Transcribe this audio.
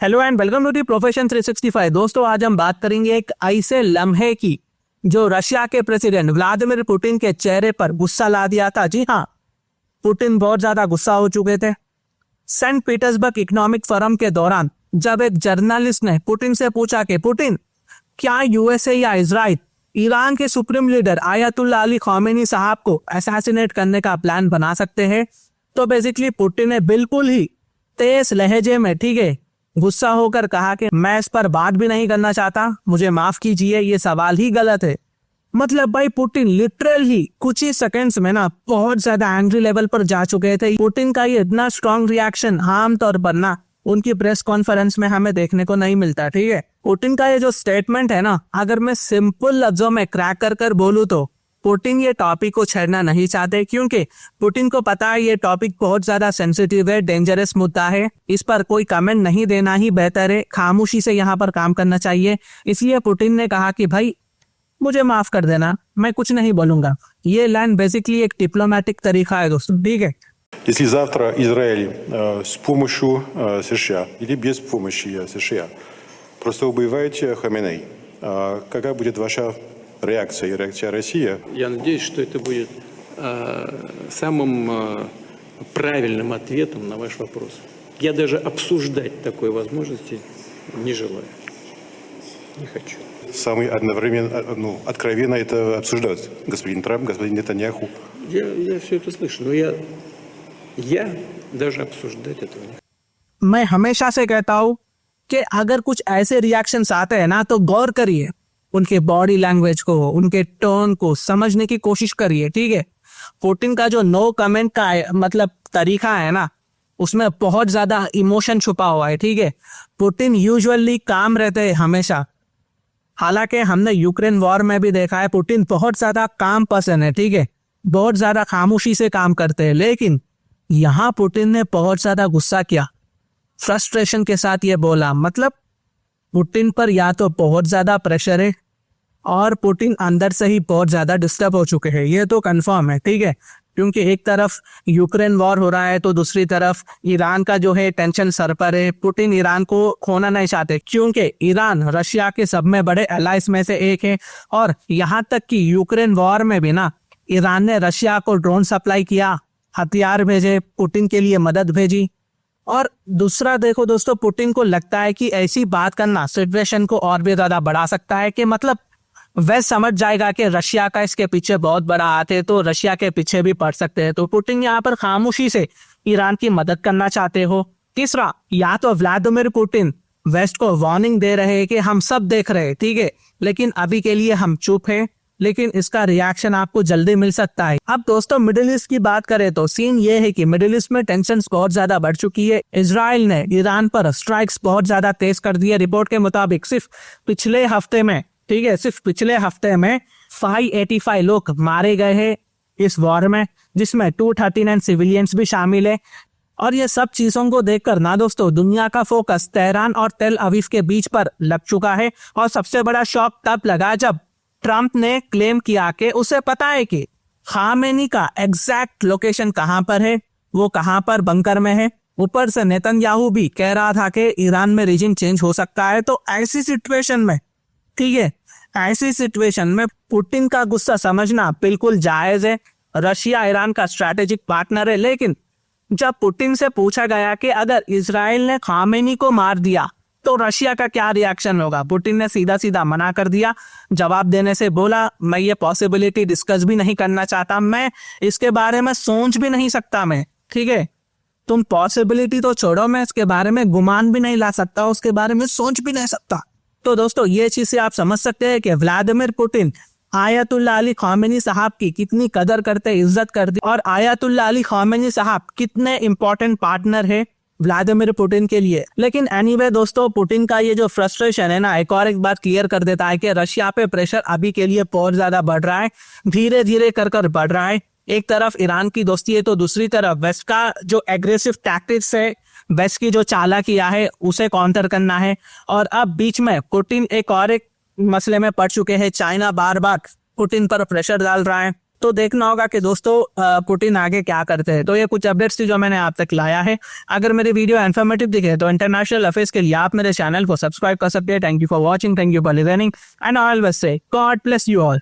Hello and welcome to the profession 365। दोस्तों आज हम बात करेंगे एक ऐसे लम्हे की जो रशिया के प्रेसिडेंट व्लादिमीर पुतिन के चेहरे पर गुस्सा ला दिया था। जी हाँ, पुतिन बहुत ज्यादा गुस्सा हो चुके थे। सेंट पीटर्सबर्ग इकोनॉमिक फोरम के दौरान जब एक जर्नलिस्ट ने पुतिन से पूछा कि पुतिन, क्या यूएसए या इजराइल ईरान के supreme leader ayatollah Ali Khamenei साहब को असैसिनेट करने का प्लान बना सकते हैं, तो बेसिकली पुतिन ने बिल्कुल ही तेज लहजे में, ठीक है, गुस्सा होकर कहा कि मैं इस पर बात भी नहीं करना चाहता, मुझे माफ कीजिए, ये सवाल ही गलत है। मतलब भाई पुतिन लिटरल ही कुछ ही सेकंड्स में ना बहुत ज्यादा एंग्री लेवल पर जा चुके थे। पुतिन का ये इतना स्ट्रॉन्ग रिएक्शन आमतौर पर ना उनकी प्रेस कॉन्फ्रेंस में हमें देखने को नहीं मिलता। ठीक है, पुतिन का ये जो स्टेटमेंट है ना, अगर मैं सिंपल लफ्जों में क्रैक कर कर बोलूं तो पुतिन ये टॉपिक को छेड़ना नहीं चाहते, क्योंकि पुतिन को पता है ये टॉपिक बहुत ज्यादा सेंसिटिव है, डेंजरस मुद्दा है, इस पर कोई कमेंट नहीं देना ही बेहतर है, खामोशी से यहाँ पर काम करना चाहिए। इसलिए पुतिन ने कहा कि भाई मुझे माफ कर देना, मैं कुछ नहीं बोलूंगा। ये लाइन बेसिकली एक डिप्लोमेटिक तरीका है दोस्तों। ठीक है, Если завтра Израиль с помощью США или без помощи США просто убивает Хаминей, какая будет ваша реакция и реакция России? Я надеюсь, что это будет самым правильным ответом на ваш вопрос. Я даже обсуждать такой возможности не желаю. Не хочу. Самый одновременно, откровенно это обсуждают господин Трамп, господин Нетаньяху. Я все это слышу, но я даже обсуждать этого не хочу. मैं हमेशा से कहता हूं कि अगर कुछ ऐसे रिएक्शंस आते हैं ना तो गौर करिए, उनके बॉडी लैंग्वेज को, उनके टोन को समझने की कोशिश करिए। ठीक है, पुतिन का जो नो कमेंट का मतलब तरीका है ना, उसमें बहुत ज्यादा इमोशन छुपा हुआ है। ठीक है, पुतिन यूजुअली काम रहते हैं हमेशा, हालांकि हमने यूक्रेन वॉर में भी देखा है पुतिन बहुत ज्यादा काम पसंद है। ठीक है, बहुत ज्यादा खामोशी से काम करते हैं, लेकिन यहाँ पुतिन ने बहुत ज्यादा गुस्सा किया, फ्रस्ट्रेशन के साथ ये बोला। मतलब पुतिन पर या तो बहुत ज्यादा प्रेशर है और पुतिन अंदर से ही बहुत ज्यादा डिस्टर्ब हो चुके हैं, ये तो कंफर्म है। ठीक है, क्योंकि एक तरफ यूक्रेन वॉर हो रहा है तो दूसरी तरफ ईरान का जो है टेंशन सर पर है। पुतिन ईरान को खोना नहीं चाहते, क्योंकि ईरान रशिया के सब में बड़े अलाइस में से एक है, और यहाँ तक कि यूक्रेन वॉर में भी ना ईरान ने रशिया को ड्रोन सप्लाई किया, हथियार भेजे, पुतिन के लिए मदद भेजी। और दूसरा देखो दोस्तों, पुतिन को लगता है कि ऐसी बात करना सिचुएशन को और भी ज्यादा बढ़ा सकता है, कि मतलब वह समझ जाएगा कि रशिया का इसके पीछे बहुत बड़ा हाथ है, तो रशिया के पीछे भी पड़ सकते हैं। तो पुतिन यहाँ पर खामोशी से ईरान की मदद करना चाहते हो। तीसरा, या तो व्लादिमीर पुतिन वेस्ट को वार्निंग दे रहे हैं कि हम सब देख रहे हैं, ठीक है, लेकिन अभी के लिए हम चुप है, लेकिन इसका रिएक्शन आपको जल्दी मिल सकता है। अब दोस्तों मिडिल ईस्ट की बात करें तो सीन ये है कि मिडिल ईस्ट में टेंशन बहुत ज्यादा बढ़ चुकी है। इजराइल ने ईरान पर स्ट्राइक्स बहुत ज्यादा तेज कर दी है। रिपोर्ट के मुताबिक सिर्फ पिछले हफ्ते में, ठीक है, सिर्फ पिछले हफ्ते में 585 लोग मारे गए हैं इस वॉर में, जिसमें 239 सिविलियंस भी शामिल है। और ये सब चीजों को देखकर ना दोस्तों दुनिया का फोकस तेहरान और तेल अवीव के बीच पर लग चुका है। और सबसे बड़ा शॉक तब लगा जब ट्रंप ने क्लेम किया कि उसे पता है कि खामेनी का एग्जैक्ट लोकेशन कहां पर है, वो कहां पर बंकर में है। ऊपर से नेतन्याहू भी कह रहा था कि ईरान में रीजन चेंज हो सकता है। तो ऐसी सिचुएशन में, ठीक है, ऐसी सिचुएशन में पुतिन का गुस्सा समझना बिल्कुल जायज है। रशिया ईरान का स्ट्रैटेजिक पार्टनर है, लेकिन जब पुतिन से पूछा गया कि अगर इजराइल ने खामेनी को मार दिया तो रशिया का क्या रिएक्शन होगा, पुतिन ने सीधा सीधा मना कर दिया। जवाब देने से बोला, मैं ये पॉसिबिलिटी डिस्कस भी नहीं करना चाहता, मैं इसके बारे में सोच भी नहीं सकता मैं। ठीक है, तुम पॉसिबिलिटी तो छोड़ो, मैं इसके बारे में गुमान भी नहीं ला सकता, उसके बारे में सोच भी नहीं सकता। तो दोस्तों ये चीज से आप समझ सकते हैं कि Vladimir Putin ayatollah Ali Khamenei साहब की कितनी कदर करते, इज्जत करते, और आयतुल्ला अली खामेनी साहब कितने इंपॉर्टेंट पार्टनर है व्लादिमीर पुतिन के लिए। लेकिन एनीवे दोस्तों, पुतिन का ये जो फ्रस्ट्रेशन है ना, एक बात क्लियर कर देता है कि रशिया पे प्रेशर अभी के लिए बहुत ज्यादा बढ़ रहा है, धीरे धीरे कर बढ़ रहा है। एक तरफ ईरान की दोस्ती है तो दूसरी तरफ वेस्ट का जो एग्रेसिव टैक्टिक्स है, वेस्ट की जो चालाकियां है, उसे काउंटर करना है। और अब बीच में पुतिन एक मसले में पड़ चुके हैं। चाइना बार बार पुतिन पर प्रेशर डाल रहा है, तो देखना होगा कि दोस्तों पुतिन आगे क्या करते हैं। तो ये कुछ अपडेट्स थी जो मैंने आप तक लाया है। अगर मेरी वीडियो इन्फॉर्मेटिव दिखे तो इंटरनेशनल अफेयर्स के लिए आप मेरे चैनल को सब्सक्राइब कर सकते हैं। Thank you for watching, thank you for listening and I always say God bless you all.